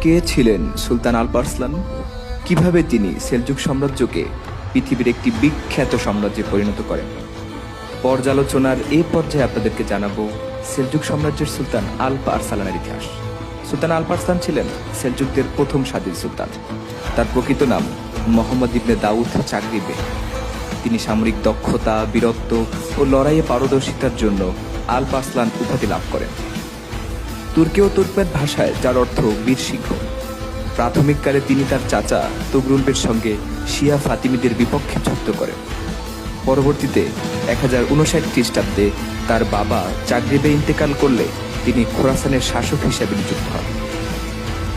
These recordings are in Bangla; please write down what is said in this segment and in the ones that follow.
কে ছিলেন সুলতান আলপার্সলান? কিভাবে তিনি সেলজুক সাম্রাজ্যকে পৃথিবীর একটি বিখ্যাত সাম্রাজ্যে পরিণত করেন? পর্যালোচনার এই পর্যায়ে আপনাদেরকে জানাবো সেলজুক সাম্রাজ্যের সুলতান আলপ আরসালানের ইতিহাস। সুলতান আলপ আরসালান ছিলেন সেলজুকদের প্রথম স্বাধীন সুলতান। তার প্রকৃত নাম মোহাম্মদ ইবনে দাউদ চাগরিবে। তিনি সামরিক দক্ষতা, বীরত্ব ও লড়াইয়ে পারদর্শিতার জন্য আলপ আরসলান উপাধি লাভ করেন। তুর্কি ও তুর্কমেন ভাষায় যার অর্থ বীর সিংহ। প্রাথমিককালে তিনি তার চাচা তুগরুলবের সঙ্গে শিয়া ফাতিমিদের বিপক্ষে যুদ্ধ করেন। পরবর্তীতে 1059 খ্রিস্টাব্দে তার বাবা চাগরিবে ইন্তেকাল করলে তিনি খোরাসানের শাসক হিসেবে নিযুক্ত হন।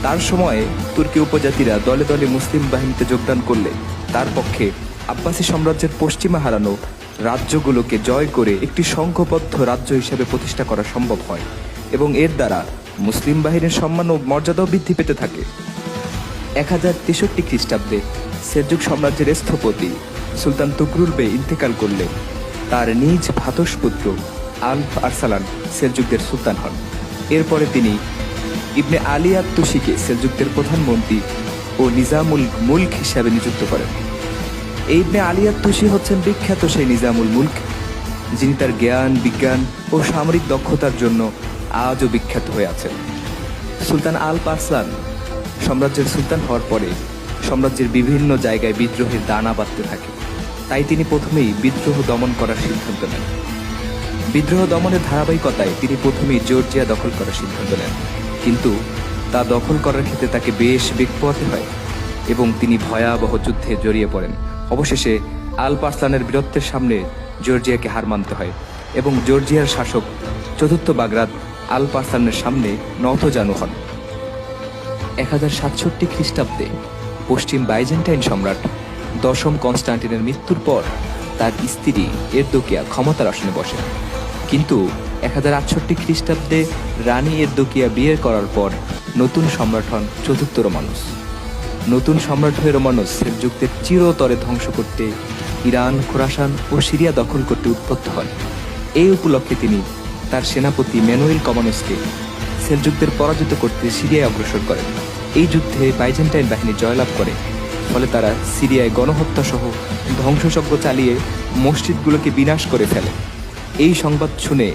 তার সময়ে তুর্কি উপজাতিরা দলে দলে মুসলিম বাহিনীতে যোগদান করলে তার পক্ষে আব্বাসী সাম্রাজ্যের পশ্চিমে হারানো রাজ্যগুলোকে জয় করে একটি সংঘবদ্ধ রাজ্য হিসেবে প্রতিষ্ঠা করা সম্ভব হয় এবং এর দ্বারা মুসলিম বাহিনীর সম্মান ও মর্যাদাও বৃদ্ধি পেতে থাকে। 1063 খ্রিস্টাব্দে সেলজুক সাম্রাজ্যের স্থপতি সুলতান তুগরুলবে ইন্তেকাল করলে তার নিজ ভ্রাতুষ্পুত্র আলপ আরসালান সেলজুকদের সুলতান হন। এরপরে তিনি ইবনে আলী আত-তুসিকে সেলজুকদের প্রধানমন্ত্রী ও নিজামুল মুলক হিসাবে নিযুক্ত করেন। এই ইবনে আলী আত-তুসি হচ্ছেন বিখ্যাত সেই নিজামুল মুলক, যিনি তার জ্ঞান, বিজ্ঞান ও সামরিক দক্ষতার জন্য আজও বিখ্যাত হয়ে আছেন। সুলতান আলপ আরসালান সাম্রাজ্যের সুলতান হওয়ার পরে সাম্রাজ্যের বিভিন্ন জায়গায় বিদ্রোহের দানা বাঁধতে থাকে। তাই তিনি প্রথমেই বিদ্রোহ দমন করার সিদ্ধান্ত নেন। বিদ্রোহ দমনের ধারাবাহিকতায় তিনি প্রথমেই জর্জিয়া দখল করার সিদ্ধান্ত নেন, কিন্তু তা দখল করার ক্ষেত্রে তাকে বেশ বেগ পোহাতে হয় এবং তিনি ভয়াবহ যুদ্ধে জড়িয়ে পড়েন। অবশেষে আলপ আরসালানের বীরত্বের সামনে জর্জিয়াকে হার মানতে হয় এবং জর্জিয়ার শাসক চতুর্থ বাগরাত আলপ আরসালানের সামনে নতজানু হন। 1067 খ্রিস্টাব্দে পশ্চিম বাইজেন্টাইন সম্রাট দশম কনস্টান্টিনের মৃত্যুর পর তার স্ত্রী এরদোকিয়া ক্ষমতার আসনে বসেন। কিন্তু 1068 খ্রিস্টাব্দে রানী এরদোকিয়া বিয়ে করার পর নতুন সম্রাট হন চতুর্থ রোমানুস। নতুন সম্রাট হয়ে রোমানুস সেলজুকদের চিরতরে ধ্বংস করতে ইরান, খোরাসান ও সিরিয়া দখল করতে উদ্বুদ্ধ হন। এই উপলক্ষে তিনি তার সেনাপতি ম্যানুয়েল কমানুসকে সেলজুকদের পরাজিত করতে সিরিয়ায় অগ্রসর করেন। এই যুদ্ধে বাইজেন্টাইন বাহিনী জয়লাভ করে, ফলে তারা সিরিয়ায় গণহত্যা সহ ধ্বংসযজ্ঞ চালিয়ে মসজিদগুলোকে বিনাশ করে ফেলে। এই সংবাদ শুনে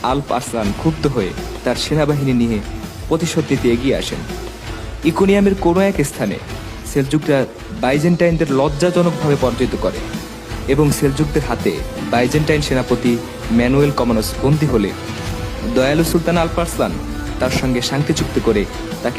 আলপ আরসালান ক্ষুব্ধ হয়ে তার সেনাবাহিনী নিয়ে প্রতিশোধ নিতে এগিয়ে আসেন। ইকোনিয়ামের কোনো এক স্থানে সেলজুকরা বাইজেন্টাইনদের লজ্জাজনকভাবে পরাজিত করে এবং সেলজুকদের হাতে বাইজেন্টাইন সেনাপতি ম্যানুয়েল কমানুস বন্দী হলে দয়ালু সুলতান আলপ আরসালান তার সঙ্গে শান্তি চুক্তি করে তাকে